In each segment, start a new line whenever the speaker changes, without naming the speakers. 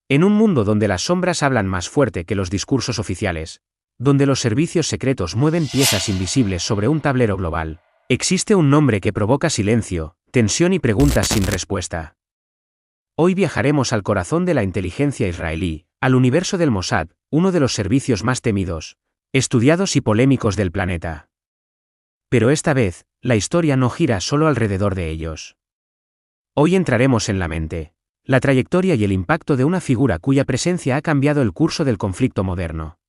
En un mundo donde las sombras hablan más fuerte que los discursos oficiales, donde los servicios secretos mueven piezas invisibles sobre un tablero global, existe un nombre que provoca silencio, tensión y preguntas sin respuesta. Hoy viajaremos al corazón de la inteligencia israelí, al universo del Mossad, uno de los servicios más temidos, estudiados y polémicos del planeta. Pero esta vez, la historia no gira solo alrededor de ellos. Hoy entraremos en la mente, la trayectoria y el impacto de una figura cuya presencia ha cambiado el curso del conflicto moderno.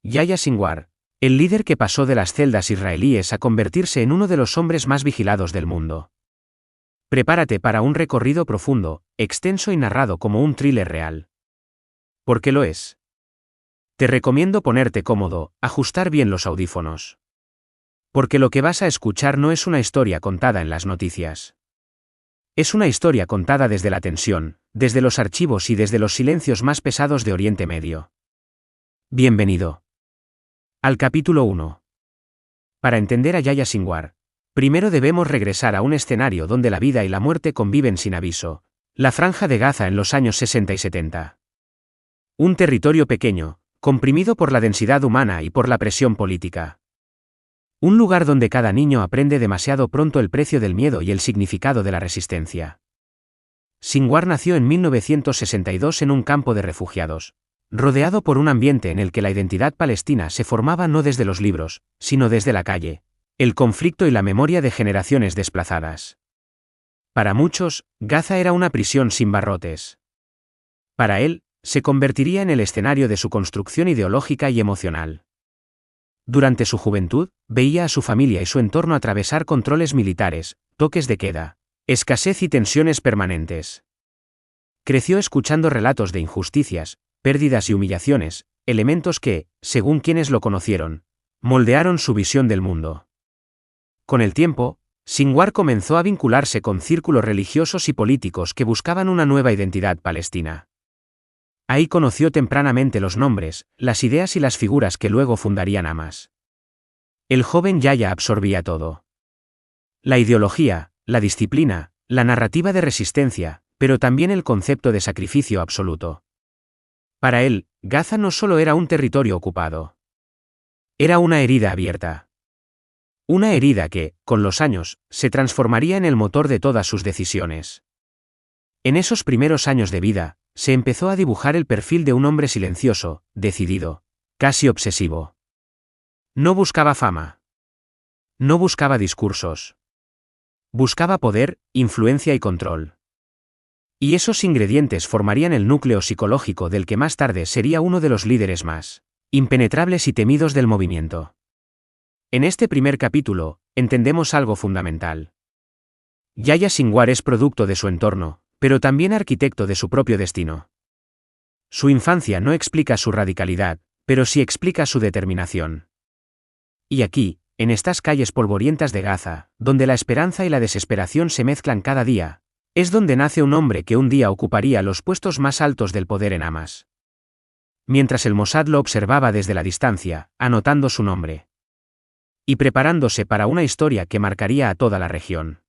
Yahya Sinwar, el líder que pasó de las celdas israelíes a convertirse en uno de los hombres más vigilados del mundo. Prepárate para un recorrido profundo, extenso y narrado como un thriller real. ¿Por qué lo es? Te recomiendo ponerte cómodo, ajustar bien los audífonos. Porque lo que vas a escuchar no es una historia contada en las noticias. Es una historia contada desde la tensión, desde los archivos y desde los silencios más pesados de Oriente Medio. Bienvenido al capítulo 1. Para entender a Yahya Sinwar, primero debemos regresar a un escenario donde la vida y la muerte conviven sin aviso, la Franja de Gaza en los años 60 y 70. Un territorio pequeño, comprimido por la densidad humana y por la presión política. Un lugar donde cada niño aprende demasiado pronto el precio del miedo y el significado de la resistencia. Sinwar nació en 1962 en un campo de refugiados, rodeado por un ambiente en el que la identidad palestina se formaba no desde los libros, sino desde la calle, el conflicto y la memoria de generaciones desplazadas. Para muchos, Gaza era una prisión sin barrotes. Para él, se convertiría en el escenario de su construcción ideológica y emocional. Durante su juventud, veía a su familia y su entorno atravesar controles militares, toques de queda, escasez y tensiones permanentes. Creció escuchando relatos de injusticias, pérdidas y humillaciones, elementos que, según quienes lo conocieron, moldearon su visión del mundo. Con el tiempo, Sinwar comenzó a vincularse con círculos religiosos y políticos que buscaban una nueva identidad palestina. Ahí conoció tempranamente los nombres, las ideas y las figuras que luego fundarían Hamas. El joven Yahya absorbía todo. La ideología, la disciplina, la narrativa de resistencia, pero también el concepto de sacrificio absoluto. Para él, Gaza no solo era un territorio ocupado. Era una herida abierta. Una herida que, con los años, se transformaría en el motor de todas sus decisiones. En esos primeros años de vida, se empezó a dibujar el perfil de un hombre silencioso, decidido, casi obsesivo. No buscaba fama. No buscaba discursos. Buscaba poder, influencia y control. Y esos ingredientes formarían el núcleo psicológico del que más tarde sería uno de los líderes más impenetrables y temidos del movimiento. En este primer capítulo, entendemos algo fundamental. Yahya Sinwar es producto de su entorno, pero también arquitecto de su propio destino. Su infancia no explica su radicalidad, pero sí explica su determinación. Y aquí, en estas calles polvorientas de Gaza, donde la esperanza y la desesperación se mezclan cada día, es donde nace un hombre que un día ocuparía los puestos más altos del poder en Hamas. Mientras el Mossad lo observaba desde la distancia, anotando su nombre. Y preparándose para una historia que marcaría a toda la región.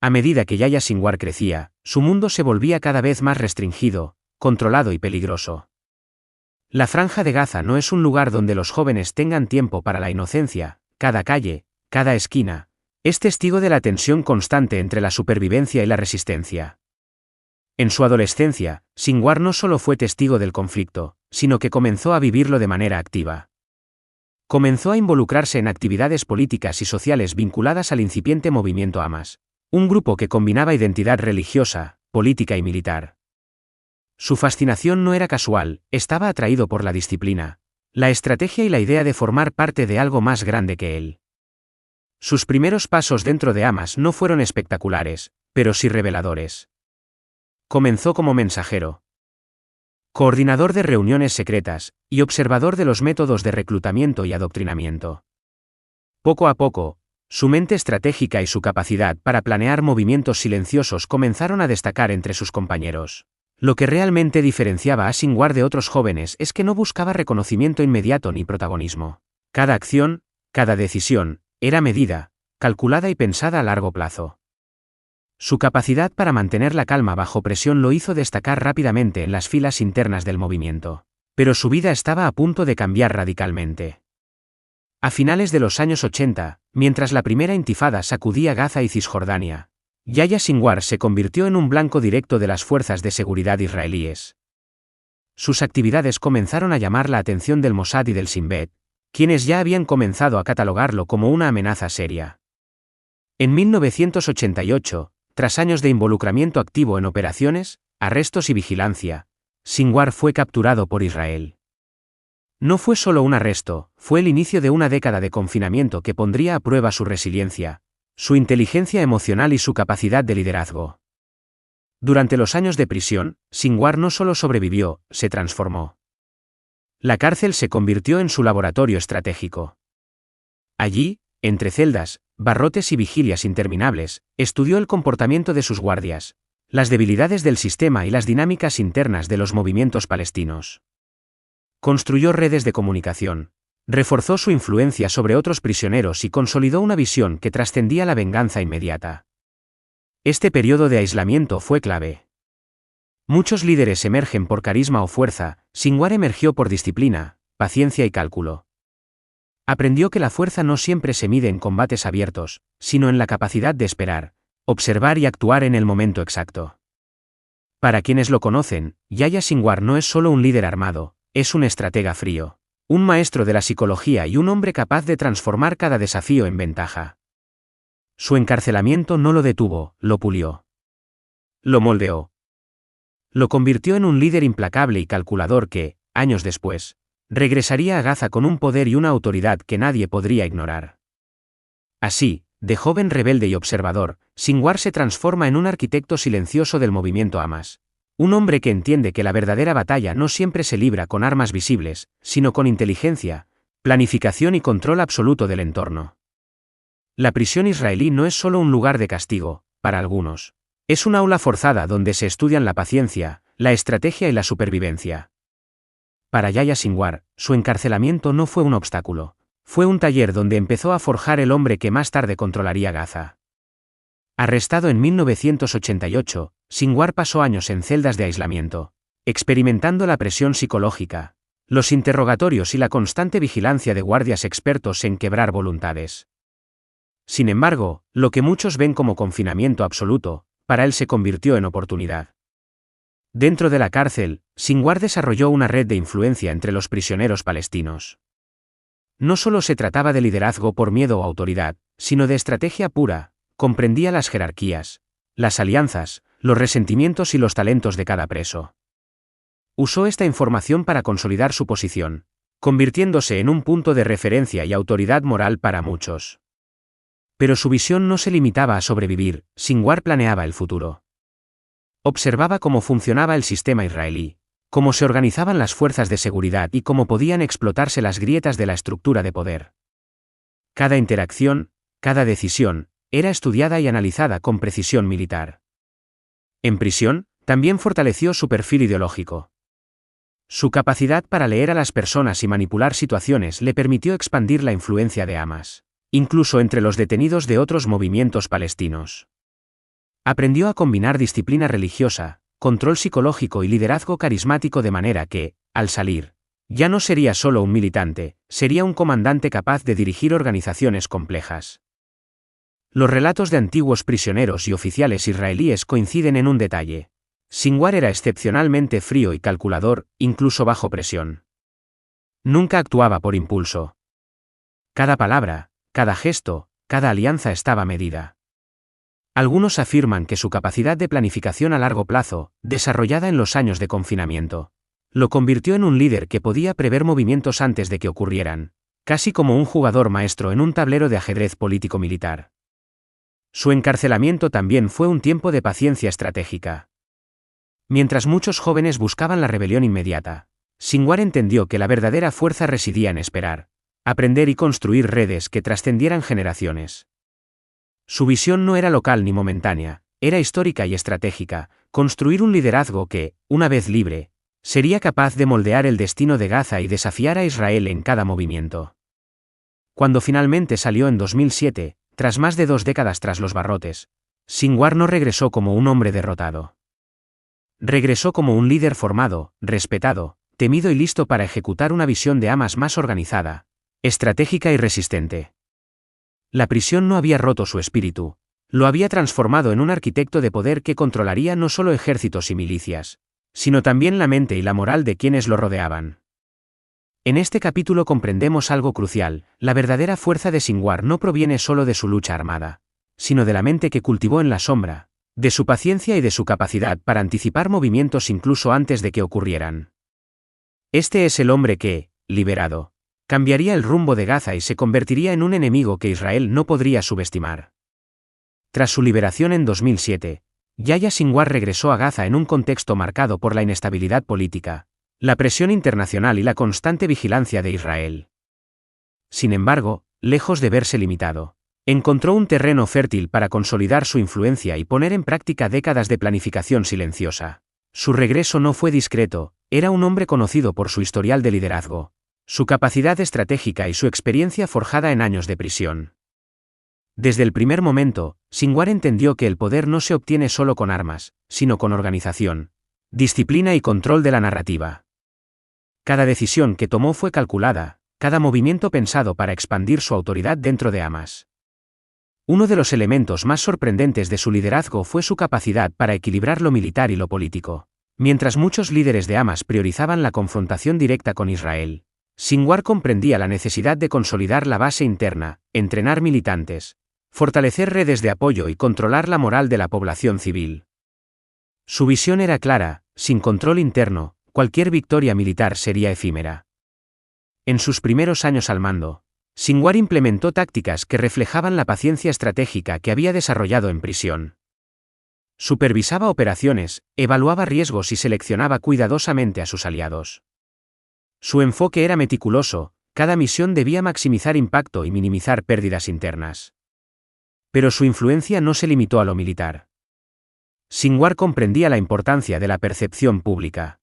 A medida que Yahya Sinwar crecía, su mundo se volvía cada vez más restringido, controlado y peligroso. La Franja de Gaza no es un lugar donde los jóvenes tengan tiempo para la inocencia, cada calle, cada esquina, es testigo de la tensión constante entre la supervivencia y la resistencia. En su adolescencia, Sinwar no solo fue testigo del conflicto, sino que comenzó a vivirlo de manera activa. Comenzó a involucrarse en actividades políticas y sociales vinculadas al incipiente movimiento Hamas. Un grupo que combinaba identidad religiosa, política y militar. Su fascinación no era casual, estaba atraído por la disciplina, la estrategia y la idea de formar parte de algo más grande que él. Sus primeros pasos dentro de Hamas no fueron espectaculares, pero sí reveladores. Comenzó como mensajero, coordinador de reuniones secretas, y observador de los métodos de reclutamiento y adoctrinamiento. Poco a poco, su mente estratégica y su capacidad para planear movimientos silenciosos comenzaron a destacar entre sus compañeros. Lo que realmente diferenciaba a Sinwar de otros jóvenes es que no buscaba reconocimiento inmediato ni protagonismo. Cada acción, cada decisión, era medida, calculada y pensada a largo plazo. Su capacidad para mantener la calma bajo presión lo hizo destacar rápidamente en las filas internas del movimiento. Pero su vida estaba a punto de cambiar radicalmente. A finales de los años 80, mientras la primera intifada sacudía Gaza y Cisjordania, Yahya Sinwar se convirtió en un blanco directo de las fuerzas de seguridad israelíes. Sus actividades comenzaron a llamar la atención del Mossad y del Shin Bet, quienes ya habían comenzado a catalogarlo como una amenaza seria. En 1988, tras años de involucramiento activo en operaciones, arrestos y vigilancia, Sinwar fue capturado por Israel. No fue solo un arresto, fue el inicio de una década de confinamiento que pondría a prueba su resiliencia, su inteligencia emocional y su capacidad de liderazgo. Durante los años de prisión, Sinwar no solo sobrevivió, se transformó. La cárcel se convirtió en su laboratorio estratégico. Allí, entre celdas, barrotes y vigilias interminables, estudió el comportamiento de sus guardias, las debilidades del sistema y las dinámicas internas de los movimientos palestinos. Construyó redes de comunicación, reforzó su influencia sobre otros prisioneros y consolidó una visión que trascendía la venganza inmediata. Este periodo de aislamiento fue clave. Muchos líderes emergen por carisma o fuerza, Sinwar emergió por disciplina, paciencia y cálculo. Aprendió que la fuerza no siempre se mide en combates abiertos, sino en la capacidad de esperar, observar y actuar en el momento exacto. Para quienes lo conocen, Yahya Sinwar no es solo un líder armado, es un estratega frío, un maestro de la psicología y un hombre capaz de transformar cada desafío en ventaja. Su encarcelamiento no lo detuvo, lo pulió. Lo moldeó. Lo convirtió en un líder implacable y calculador que, años después, regresaría a Gaza con un poder y una autoridad que nadie podría ignorar. Así, de joven rebelde y observador, Sinwar se transforma en un arquitecto silencioso del movimiento Hamas. Un hombre que entiende que la verdadera batalla no siempre se libra con armas visibles, sino con inteligencia, planificación y control absoluto del entorno. La prisión israelí no es solo un lugar de castigo, para algunos. Es un aula forzada donde se estudian la paciencia, la estrategia y la supervivencia. Para Yahya Sinwar, su encarcelamiento no fue un obstáculo. Fue un taller donde empezó a forjar el hombre que más tarde controlaría Gaza. Arrestado en 1988, Sinwar pasó años en celdas de aislamiento, experimentando la presión psicológica, los interrogatorios y la constante vigilancia de guardias expertos en quebrar voluntades. Sin embargo, lo que muchos ven como confinamiento absoluto, para él se convirtió en oportunidad. Dentro de la cárcel, Sinwar desarrolló una red de influencia entre los prisioneros palestinos. No solo se trataba de liderazgo por miedo o autoridad, sino de estrategia pura, comprendía las jerarquías, las alianzas, los resentimientos y los talentos de cada preso. Usó esta información para consolidar su posición, convirtiéndose en un punto de referencia y autoridad moral para muchos. Pero su visión no se limitaba a sobrevivir, Sinwar planeaba el futuro. Observaba cómo funcionaba el sistema israelí, cómo se organizaban las fuerzas de seguridad y cómo podían explotarse las grietas de la estructura de poder. Cada interacción, cada decisión, era estudiada y analizada con precisión militar. En prisión, también fortaleció su perfil ideológico. Su capacidad para leer a las personas y manipular situaciones le permitió expandir la influencia de Hamas, incluso entre los detenidos de otros movimientos palestinos. Aprendió a combinar disciplina religiosa, control psicológico y liderazgo carismático de manera que, al salir, ya no sería solo un militante, sería un comandante capaz de dirigir organizaciones complejas. Los relatos de antiguos prisioneros y oficiales israelíes coinciden en un detalle. Sinwar era excepcionalmente frío y calculador, incluso bajo presión. Nunca actuaba por impulso. Cada palabra, cada gesto, cada alianza estaba medida. Algunos afirman que su capacidad de planificación a largo plazo, desarrollada en los años de confinamiento, lo convirtió en un líder que podía prever movimientos antes de que ocurrieran, casi como un jugador maestro en un tablero de ajedrez político-militar. Su encarcelamiento también fue un tiempo de paciencia estratégica. Mientras muchos jóvenes buscaban la rebelión inmediata, Sinwar entendió que la verdadera fuerza residía en esperar, aprender y construir redes que trascendieran generaciones. Su visión no era local ni momentánea, era histórica y estratégica, construir un liderazgo que, una vez libre, sería capaz de moldear el destino de Gaza y desafiar a Israel en cada movimiento. Cuando finalmente salió en 2007, tras más de 2 décadas tras los barrotes, Sinwar no regresó como un hombre derrotado. Regresó como un líder formado, respetado, temido y listo para ejecutar una visión de Hamas más organizada, estratégica y resistente. La prisión no había roto su espíritu, lo había transformado en un arquitecto de poder que controlaría no solo ejércitos y milicias, sino también la mente y la moral de quienes lo rodeaban. En este capítulo comprendemos algo crucial: la verdadera fuerza de Sinwar no proviene solo de su lucha armada, sino de la mente que cultivó en la sombra, de su paciencia y de su capacidad para anticipar movimientos incluso antes de que ocurrieran. Este es el hombre que, liberado, cambiaría el rumbo de Gaza y se convertiría en un enemigo que Israel no podría subestimar. Tras su liberación en 2007, Yahya Sinwar regresó a Gaza en un contexto marcado por la inestabilidad política, la presión internacional y la constante vigilancia de Israel. Sin embargo, lejos de verse limitado, encontró un terreno fértil para consolidar su influencia y poner en práctica décadas de planificación silenciosa. Su regreso no fue discreto, era un hombre conocido por su historial de liderazgo, su capacidad estratégica y su experiencia forjada en años de prisión. Desde el primer momento, Sinwar entendió que el poder no se obtiene solo con armas, sino con organización, disciplina y control de la narrativa. Cada decisión que tomó fue calculada, cada movimiento pensado para expandir su autoridad dentro de Hamas. Uno de los elementos más sorprendentes de su liderazgo fue su capacidad para equilibrar lo militar y lo político. Mientras muchos líderes de Hamas priorizaban la confrontación directa con Israel, Sinwar comprendía la necesidad de consolidar la base interna, entrenar militantes, fortalecer redes de apoyo y controlar la moral de la población civil. Su visión era clara: sin control interno, cualquier victoria militar sería efímera. En sus primeros años al mando, Sinwar implementó tácticas que reflejaban la paciencia estratégica que había desarrollado en prisión. Supervisaba operaciones, evaluaba riesgos y seleccionaba cuidadosamente a sus aliados. Su enfoque era meticuloso: cada misión debía maximizar impacto y minimizar pérdidas internas. Pero su influencia no se limitó a lo militar. Sinwar comprendía la importancia de la percepción pública.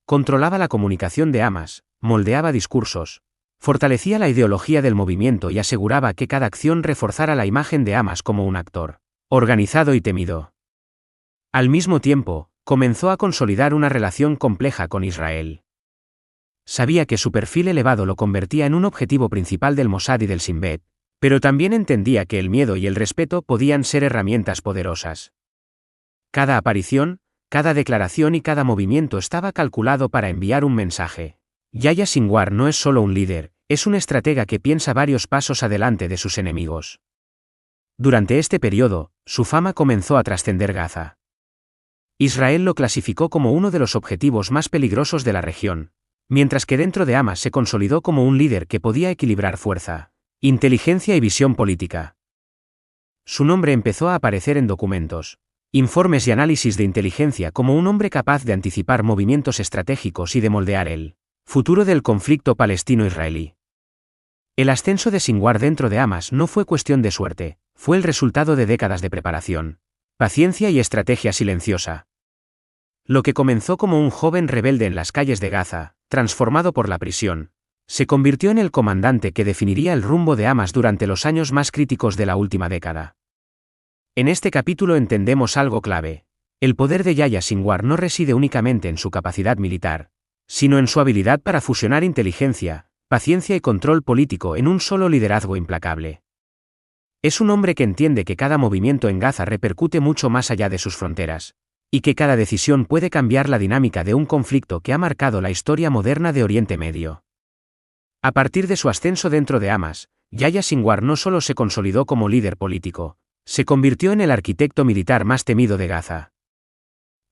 Controlaba la comunicación de Hamas, moldeaba discursos, fortalecía la ideología del movimiento y aseguraba que cada acción reforzara la imagen de Hamas como un actor organizado y temido. Al mismo tiempo, comenzó a consolidar una relación compleja con Israel. Sabía que su perfil elevado lo convertía en un objetivo principal del Mossad y del Shin Bet, pero también entendía que el miedo y el respeto podían ser herramientas poderosas. Cada aparición, cada declaración y cada movimiento estaba calculado para enviar un mensaje. Yahya Sinwar no es solo un líder, es un estratega que piensa varios pasos adelante de sus enemigos. Durante este periodo, su fama comenzó a trascender Gaza. Israel lo clasificó como uno de los objetivos más peligrosos de la región, mientras que dentro de Hamas se consolidó como un líder que podía equilibrar fuerza, inteligencia y visión política. Su nombre empezó a aparecer en documentos, informes y análisis de inteligencia como un hombre capaz de anticipar movimientos estratégicos y de moldear el futuro del conflicto palestino-israelí. El ascenso de Sinwar dentro de Hamas no fue cuestión de suerte, fue el resultado de décadas de preparación, paciencia y estrategia silenciosa. Lo que comenzó como un joven rebelde en las calles de Gaza, transformado por la prisión, se convirtió en el comandante que definiría el rumbo de Hamas durante los años más críticos de la última década. En este capítulo entendemos algo clave: el poder de Yahya Sinwar no reside únicamente en su capacidad militar, sino en su habilidad para fusionar inteligencia, paciencia y control político en un solo liderazgo implacable. Es un hombre que entiende que cada movimiento en Gaza repercute mucho más allá de sus fronteras, y que cada decisión puede cambiar la dinámica de un conflicto que ha marcado la historia moderna de Oriente Medio. A partir de su ascenso dentro de Hamas, Yahya Sinwar no solo se consolidó como líder político, se convirtió en el arquitecto militar más temido de Gaza.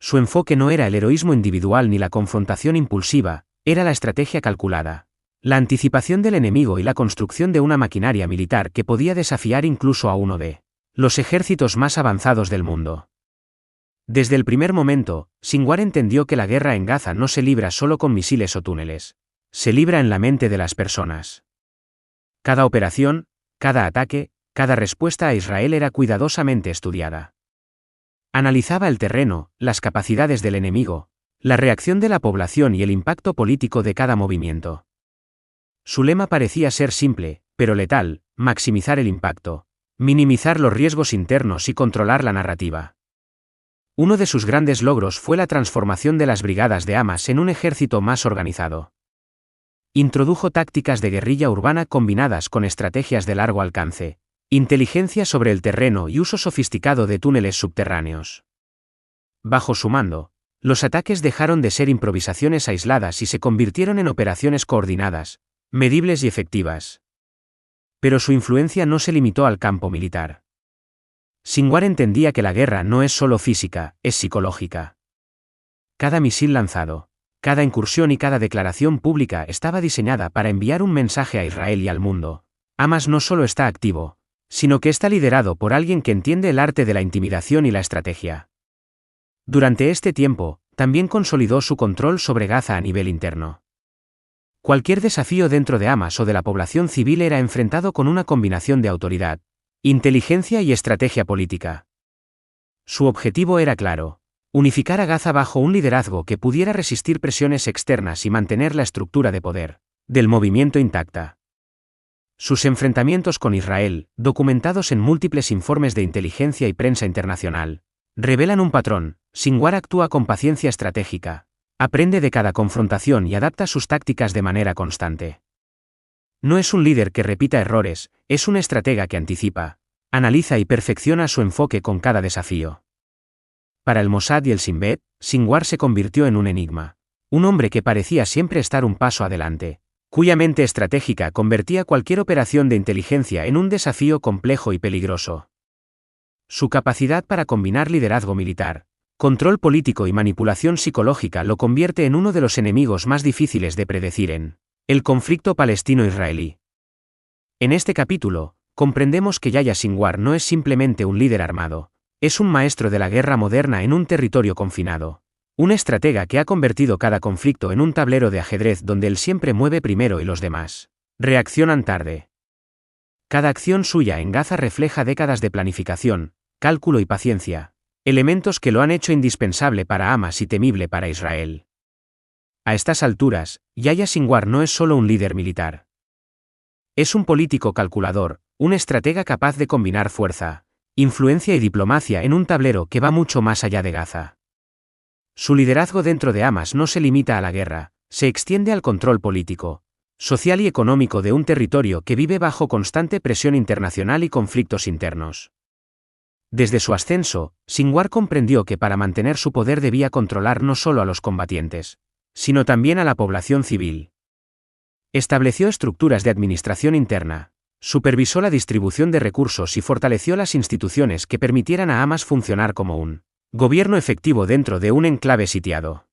Su enfoque no era el heroísmo individual ni la confrontación impulsiva, era la estrategia calculada, la anticipación del enemigo y la construcción de una maquinaria militar que podía desafiar incluso a uno de los ejércitos más avanzados del mundo. Desde el primer momento, Sinwar entendió que la guerra en Gaza no se libra solo con misiles o túneles, se libra en la mente de las personas. Cada operación, cada ataque, cada respuesta a Israel era cuidadosamente estudiada. Analizaba el terreno, las capacidades del enemigo, la reacción de la población y el impacto político de cada movimiento. Su lema parecía ser simple, pero letal: maximizar el impacto, minimizar los riesgos internos y controlar la narrativa. Uno de sus grandes logros fue la transformación de las brigadas de Hamas en un ejército más organizado. Introdujo tácticas de guerrilla urbana combinadas con estrategias de largo alcance, inteligencia sobre el terreno y uso sofisticado de túneles subterráneos. Bajo su mando, los ataques dejaron de ser improvisaciones aisladas y se convirtieron en operaciones coordinadas, medibles y efectivas. Pero su influencia no se limitó al campo militar. Sinwar entendía que la guerra no es solo física, es psicológica. Cada misil lanzado, cada incursión y cada declaración pública estaba diseñada para enviar un mensaje a Israel y al mundo. Hamas no solo está activo, sino que está liderado por alguien que entiende el arte de la intimidación y la estrategia. Durante este tiempo, también consolidó su control sobre Gaza a nivel interno. Cualquier desafío dentro de Hamas o de la población civil era enfrentado con una combinación de autoridad, inteligencia y estrategia política. Su objetivo era claro: unificar a Gaza bajo un liderazgo que pudiera resistir presiones externas y mantener la estructura de poder del movimiento intacta. Sus enfrentamientos con Israel, documentados en múltiples informes de inteligencia y prensa internacional, revelan un patrón. Sinwar actúa con paciencia estratégica, aprende de cada confrontación y adapta sus tácticas de manera constante. No es un líder que repita errores, es un estratega que anticipa, analiza y perfecciona su enfoque con cada desafío. Para el Mossad y el Shin Bet, Sinwar se convirtió en un enigma, un hombre que parecía siempre estar un paso adelante, cuya mente estratégica convertía cualquier operación de inteligencia en un desafío complejo y peligroso. Su capacidad para combinar liderazgo militar, control político y manipulación psicológica lo convierte en uno de los enemigos más difíciles de predecir en el conflicto palestino-israelí. En este capítulo, comprendemos que Yahya Sinwar no es simplemente un líder armado, es un maestro de la guerra moderna en un territorio confinado, un estratega que ha convertido cada conflicto en un tablero de ajedrez donde él siempre mueve primero y los demás reaccionan tarde. Cada acción suya en Gaza refleja décadas de planificación, cálculo y paciencia, elementos que lo han hecho indispensable para Hamas y temible para Israel. A estas alturas, Yahya Sinwar no es solo un líder militar. Es un político calculador, un estratega capaz de combinar fuerza, influencia y diplomacia en un tablero que va mucho más allá de Gaza. Su liderazgo dentro de Hamas no se limita a la guerra, se extiende al control político, social y económico de un territorio que vive bajo constante presión internacional y conflictos internos. Desde su ascenso, Sinwar comprendió que para mantener su poder debía controlar no solo a los combatientes, sino también a la población civil. Estableció estructuras de administración interna, supervisó la distribución de recursos y fortaleció las instituciones que permitieran a Hamas funcionar como un gobierno efectivo dentro de un enclave sitiado.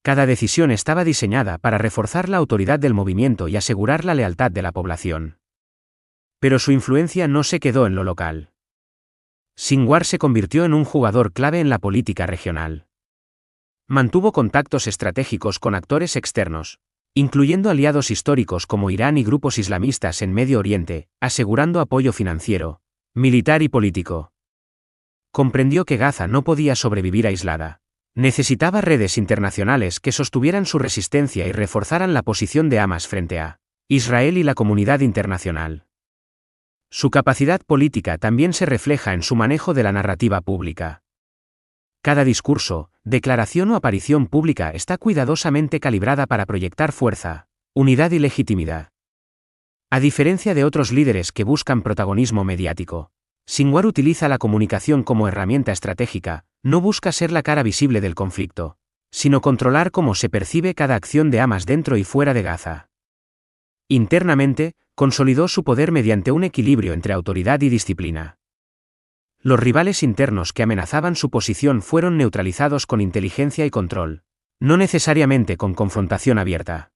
Cada decisión estaba diseñada para reforzar la autoridad del movimiento y asegurar la lealtad de la población. Pero su influencia no se quedó en lo local. Sinwar se convirtió en un jugador clave en la política regional. Mantuvo contactos estratégicos con actores externos, incluyendo aliados históricos como Irán y grupos islamistas en Medio Oriente, asegurando apoyo financiero, militar y político. Comprendió que Gaza no podía sobrevivir aislada. Necesitaba redes internacionales que sostuvieran su resistencia y reforzaran la posición de Hamas frente a Israel y la comunidad internacional. Su capacidad política también se refleja en su manejo de la narrativa pública. Cada discurso, declaración o aparición pública está cuidadosamente calibrada para proyectar fuerza, unidad y legitimidad. A diferencia de otros líderes que buscan protagonismo mediático, Sinwar utiliza la comunicación como herramienta estratégica, no busca ser la cara visible del conflicto, sino controlar cómo se percibe cada acción de Hamas dentro y fuera de Gaza. Internamente, consolidó su poder mediante un equilibrio entre autoridad y disciplina. Los rivales internos que amenazaban su posición fueron neutralizados con inteligencia y control, no necesariamente con confrontación abierta.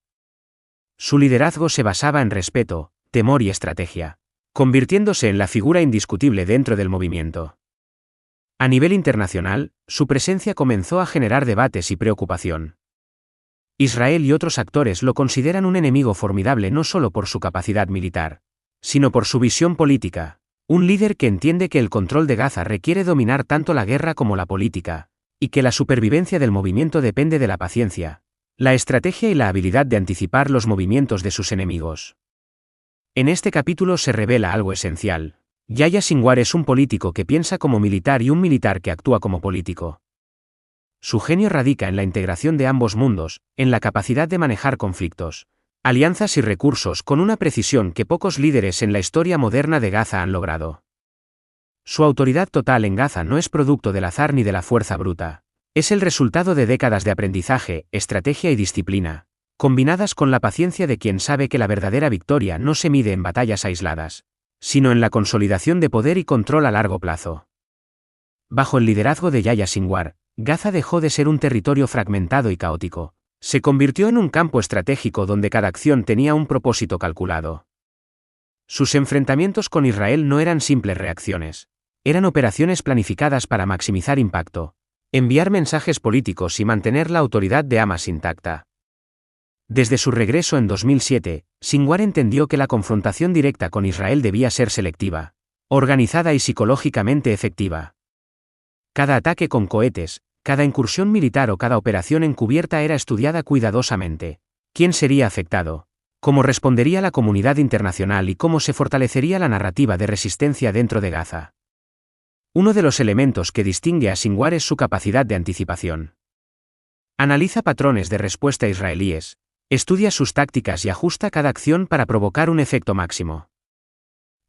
Su liderazgo se basaba en respeto, temor y estrategia, convirtiéndose en la figura indiscutible dentro del movimiento. A nivel internacional, su presencia comenzó a generar debates y preocupación. Israel y otros actores lo consideran un enemigo formidable no solo por su capacidad militar, sino por su visión política, un líder que entiende que el control de Gaza requiere dominar tanto la guerra como la política, y que la supervivencia del movimiento depende de la paciencia, la estrategia y la habilidad de anticipar los movimientos de sus enemigos. En este capítulo se revela algo esencial. Yahya Sinwar es un político que piensa como militar y un militar que actúa como político. Su genio radica en la integración de ambos mundos, en la capacidad de manejar conflictos, alianzas y recursos con una precisión que pocos líderes en la historia moderna de Gaza han logrado. Su autoridad total en Gaza no es producto del azar ni de la fuerza bruta. Es el resultado de décadas de aprendizaje, estrategia y disciplina, combinadas con la paciencia de quien sabe que la verdadera victoria no se mide en batallas aisladas, sino en la consolidación de poder y control a largo plazo. Bajo el liderazgo de Yahya Sinwar, Gaza dejó de ser un territorio fragmentado y caótico. Se convirtió en un campo estratégico donde cada acción tenía un propósito calculado. Sus enfrentamientos con Israel no eran simples reacciones. Eran operaciones planificadas para maximizar impacto, enviar mensajes políticos y mantener la autoridad de Hamas intacta. Desde su regreso en 2007, Sinwar entendió que la confrontación directa con Israel debía ser selectiva, organizada y psicológicamente efectiva. Cada ataque con cohetes, cada incursión militar o cada operación encubierta era estudiada cuidadosamente. ¿Quién sería afectado? ¿Cómo respondería la comunidad internacional y cómo se fortalecería la narrativa de resistencia dentro de Gaza? Uno de los elementos que distingue a Sinwar es su capacidad de anticipación. Analiza patrones de respuesta israelíes, estudia sus tácticas y ajusta cada acción para provocar un efecto máximo.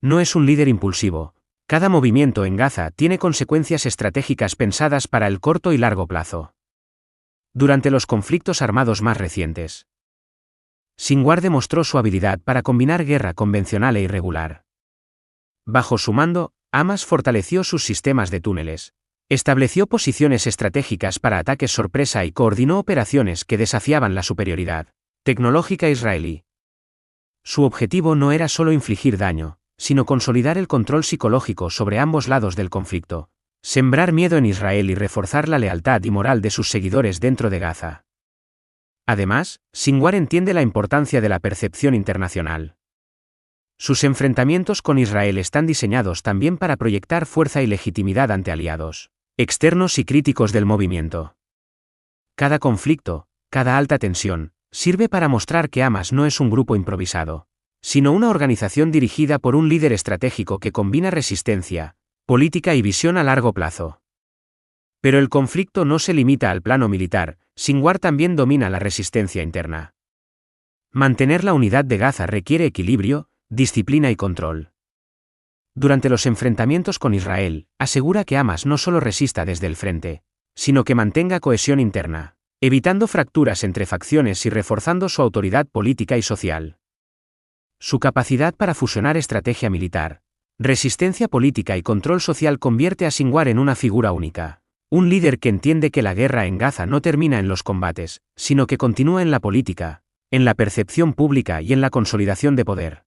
No es un líder impulsivo. Cada movimiento en Gaza tiene consecuencias estratégicas pensadas para el corto y largo plazo. Durante los conflictos armados más recientes, Sinwar demostró su habilidad para combinar guerra convencional e irregular. Bajo su mando, Hamas fortaleció sus sistemas de túneles, estableció posiciones estratégicas para ataques sorpresa y coordinó operaciones que desafiaban la superioridad tecnológica israelí. Su objetivo no era solo infligir daño, sino consolidar el control psicológico sobre ambos lados del conflicto, sembrar miedo en Israel y reforzar la lealtad y moral de sus seguidores dentro de Gaza. Además, Sinwar entiende la importancia de la percepción internacional. Sus enfrentamientos con Israel están diseñados también para proyectar fuerza y legitimidad ante aliados externos y críticos del movimiento. Cada conflicto, cada alta tensión, sirve para mostrar que Hamas no es un grupo improvisado, sino una organización dirigida por un líder estratégico que combina resistencia, política y visión a largo plazo. Pero el conflicto no se limita al plano militar, Sinwar también domina la resistencia interna. Mantener la unidad de Gaza requiere equilibrio, disciplina y control. Durante los enfrentamientos con Israel, asegura que Hamas no solo resista desde el frente, sino que mantenga cohesión interna, evitando fracturas entre facciones y reforzando su autoridad política y social. Su capacidad para fusionar estrategia militar, resistencia política y control social convierte a Sinwar en una figura única. Un líder que entiende que la guerra en Gaza no termina en los combates, sino que continúa en la política, en la percepción pública y en la consolidación de poder.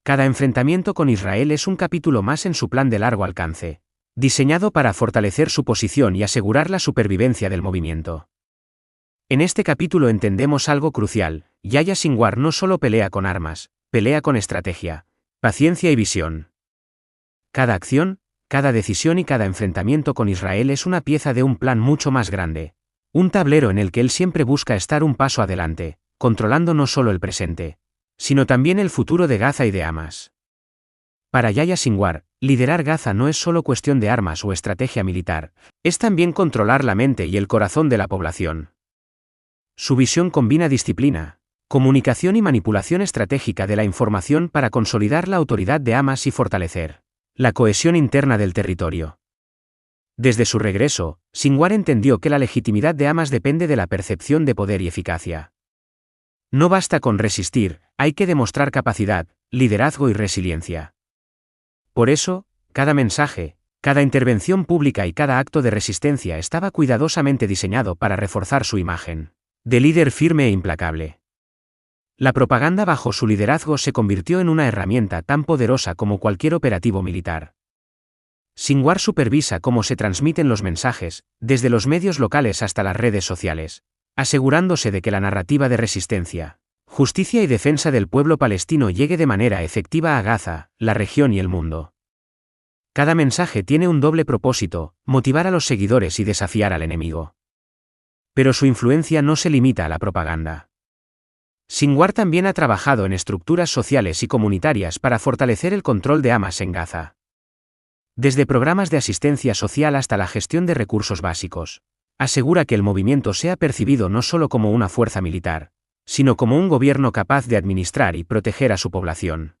Cada enfrentamiento con Israel es un capítulo más en su plan de largo alcance, diseñado para fortalecer su posición y asegurar la supervivencia del movimiento. En este capítulo entendemos algo crucial: Yahya Sinwar no solo pelea con armas, pelea con estrategia, paciencia y visión. Cada acción, cada decisión y cada enfrentamiento con Israel es una pieza de un plan mucho más grande, un tablero en el que él siempre busca estar un paso adelante, controlando no solo el presente, sino también el futuro de Gaza y de Hamas. Para Yahya Sinwar, liderar Gaza no es solo cuestión de armas o estrategia militar, es también controlar la mente y el corazón de la población. Su visión combina disciplina, comunicación y manipulación estratégica de la información para consolidar la autoridad de Hamas y fortalecer la cohesión interna del territorio. Desde su regreso, Sinwar entendió que la legitimidad de Hamas depende de la percepción de poder y eficacia. No basta con resistir, hay que demostrar capacidad, liderazgo y resiliencia. Por eso, cada mensaje, cada intervención pública y cada acto de resistencia estaba cuidadosamente diseñado para reforzar su imagen de líder firme e implacable. La propaganda bajo su liderazgo se convirtió en una herramienta tan poderosa como cualquier operativo militar. Sinwar supervisa cómo se transmiten los mensajes, desde los medios locales hasta las redes sociales, asegurándose de que la narrativa de resistencia, justicia y defensa del pueblo palestino llegue de manera efectiva a Gaza, la región y el mundo. Cada mensaje tiene un doble propósito: motivar a los seguidores y desafiar al enemigo. Pero su influencia no se limita a la propaganda. Sinwar también ha trabajado en estructuras sociales y comunitarias para fortalecer el control de Hamas en Gaza. Desde programas de asistencia social hasta la gestión de recursos básicos, asegura que el movimiento sea percibido no solo como una fuerza militar, sino como un gobierno capaz de administrar y proteger a su población.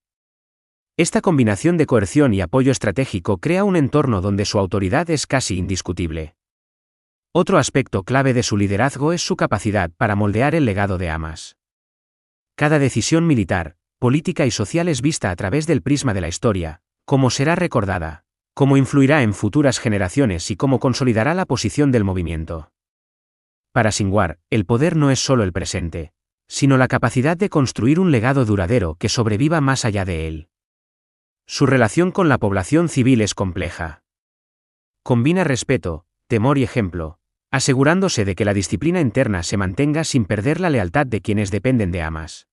Esta combinación de coerción y apoyo estratégico crea un entorno donde su autoridad es casi indiscutible. Otro aspecto clave de su liderazgo es su capacidad para moldear el legado de Hamas. Cada decisión militar, política y social es vista a través del prisma de la historia, cómo será recordada, cómo influirá en futuras generaciones y cómo consolidará la posición del movimiento. Para Sinwar, el poder no es solo el presente, sino la capacidad de construir un legado duradero que sobreviva más allá de él. Su relación con la población civil es compleja. Combina respeto, temor y ejemplo, asegurándose de que la disciplina interna se mantenga sin perder la lealtad de quienes dependen de Hamas.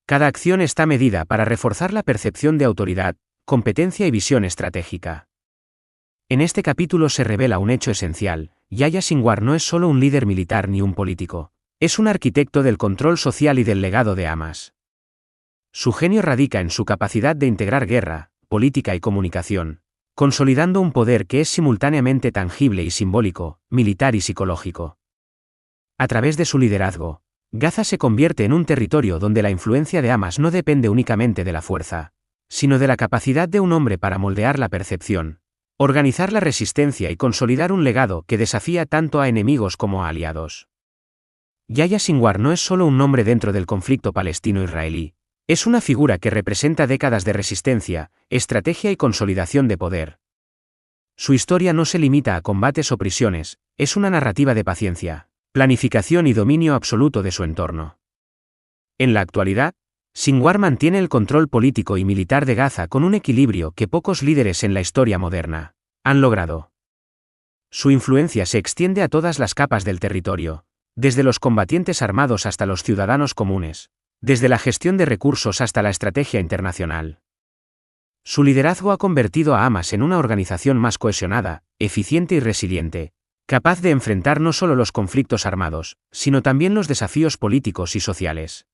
Cada acción está medida para reforzar la percepción de autoridad, competencia y visión estratégica. En este capítulo se revela un hecho esencial: Yahya Sinwar no es solo un líder militar ni un político, es un arquitecto del control social y del legado de Hamas. Su genio radica en su capacidad de integrar guerra, política y comunicación, consolidando un poder que es simultáneamente tangible y simbólico, militar y psicológico. A través de su liderazgo, Gaza se convierte en un territorio donde la influencia de Hamas no depende únicamente de la fuerza, sino de la capacidad de un hombre para moldear la percepción, organizar la resistencia y consolidar un legado que desafía tanto a enemigos como a aliados. Yahya Sinwar no es solo un nombre dentro del conflicto palestino-israelí, es una figura que representa décadas de resistencia, estrategia y consolidación de poder. Su historia no se limita a combates o prisiones, es una narrativa de paciencia, planificación y dominio absoluto de su entorno. En la actualidad, Sinwar mantiene el control político y militar de Gaza con un equilibrio que pocos líderes en la historia moderna han logrado. Su influencia se extiende a todas las capas del territorio, desde los combatientes armados hasta los ciudadanos comunes, desde la gestión de recursos hasta la estrategia internacional. Su liderazgo ha convertido a Hamas en una organización más cohesionada, eficiente y resiliente, capaz de enfrentar no solo los conflictos armados, sino también los desafíos políticos y sociales.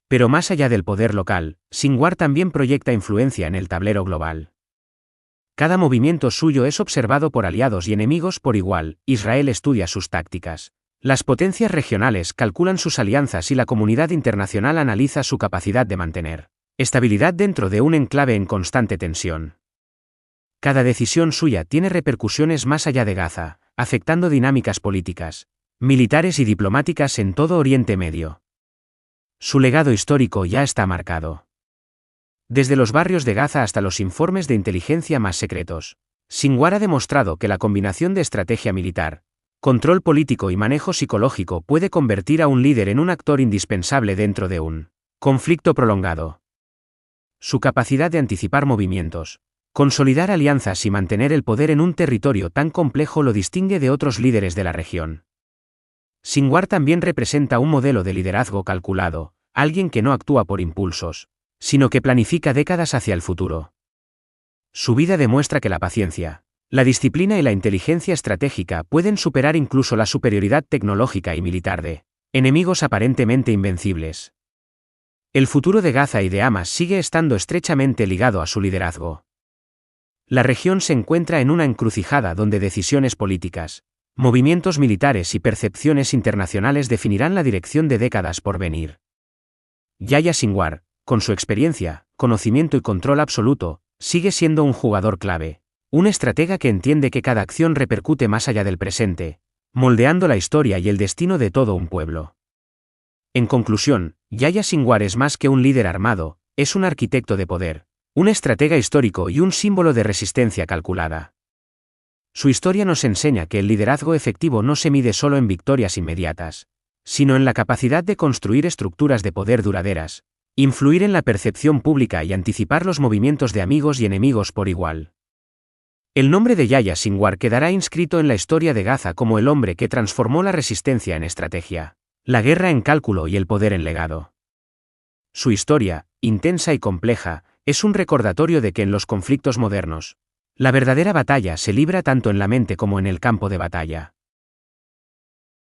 Pero más allá del poder local, Sinwar también proyecta influencia en el tablero global. Cada movimiento suyo es observado por aliados y enemigos por igual. Israel estudia sus tácticas, las potencias regionales calculan sus alianzas y la comunidad internacional analiza su capacidad de mantener estabilidad dentro de un enclave en constante tensión. Cada decisión suya tiene repercusiones más allá de Gaza, afectando dinámicas políticas, militares y diplomáticas en todo Oriente Medio. Su legado histórico ya está marcado. Desde los barrios de Gaza hasta los informes de inteligencia más secretos, Sinwar ha demostrado que la combinación de estrategia militar, control político y manejo psicológico puede convertir a un líder en un actor indispensable dentro de un conflicto prolongado. Su capacidad de anticipar movimientos, consolidar alianzas y mantener el poder en un territorio tan complejo lo distingue de otros líderes de la región. Sinwar también representa un modelo de liderazgo calculado, alguien que no actúa por impulsos, sino que planifica décadas hacia el futuro. Su vida demuestra que la paciencia, la disciplina y la inteligencia estratégica pueden superar incluso la superioridad tecnológica y militar de enemigos aparentemente invencibles. El futuro de Gaza y de Hamas sigue estando estrechamente ligado a su liderazgo. La región se encuentra en una encrucijada donde decisiones políticas, movimientos militares y percepciones internacionales definirán la dirección de décadas por venir. Yahya Sinwar, con su experiencia, conocimiento y control absoluto, sigue siendo un jugador clave, un estratega que entiende que cada acción repercute más allá del presente, moldeando la historia y el destino de todo un pueblo. En conclusión, Yahya Sinwar es más que un líder armado, es un arquitecto de poder, un estratega histórico y un símbolo de resistencia calculada. Su historia nos enseña que el liderazgo efectivo no se mide solo en victorias inmediatas, sino en la capacidad de construir estructuras de poder duraderas, influir en la percepción pública y anticipar los movimientos de amigos y enemigos por igual. El nombre de Yahya Sinwar quedará inscrito en la historia de Gaza como el hombre que transformó la resistencia en estrategia, la guerra en cálculo y el poder en legado. Su historia, intensa y compleja, es un recordatorio de que en los conflictos modernos, la verdadera batalla se libra tanto en la mente como en el campo de batalla.